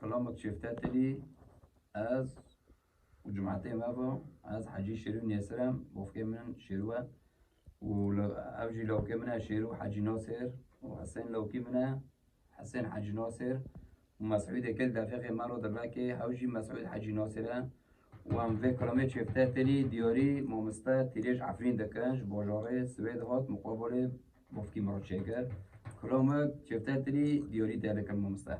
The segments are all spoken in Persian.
كلامك شفتات لي از وجمعتي مافا از حجي شيرو نيسرم وفكي من شيروه وأوجي لو كمنا شيرو حجي ناصر وحسين لو كمنا حسين حجي ناصر ومسعود كل دفاقي مرو دراكي هوجي مسعود حجي ناصر وام في كلامي شفتات لي دياري مامستا تيريج عفرين دكانج بوجاري سويد هات مقابله وفكي مرو شيكر كلامك شفتات لي دياري دالك المامستا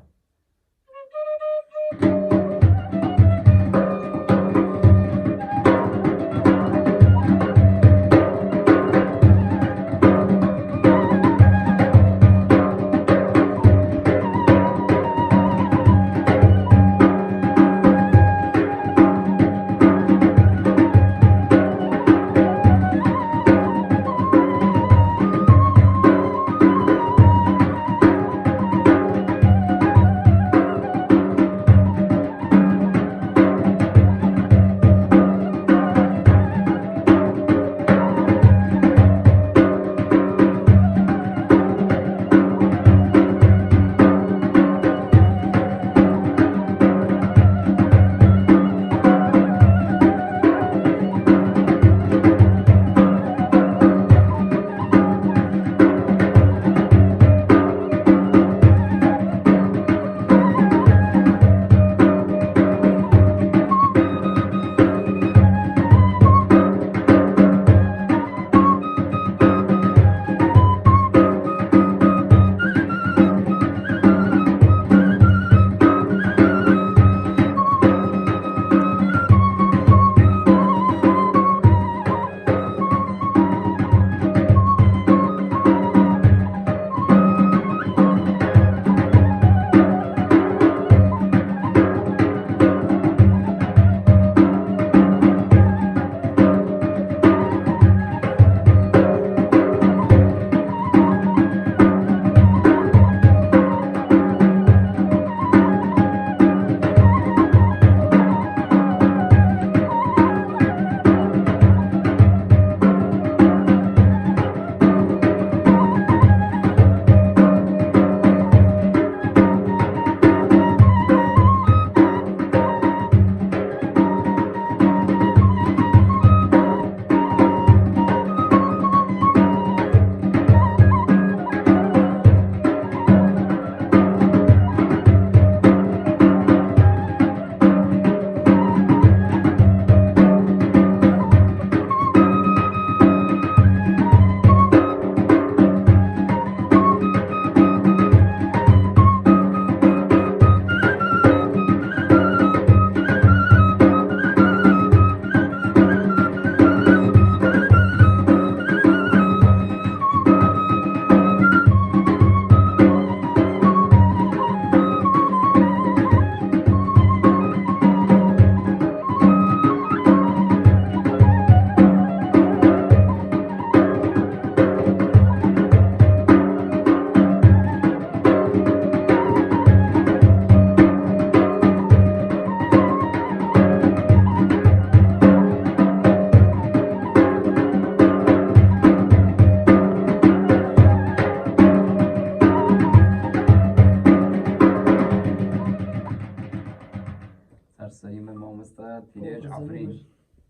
سرسریم مامستا تیریج عفرین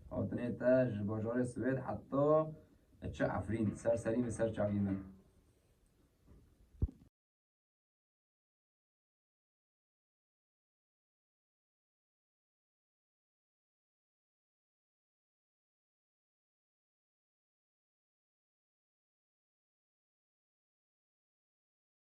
آتنه تا جباجار سوید حتی چه عفرین سرسریم سر چاویمن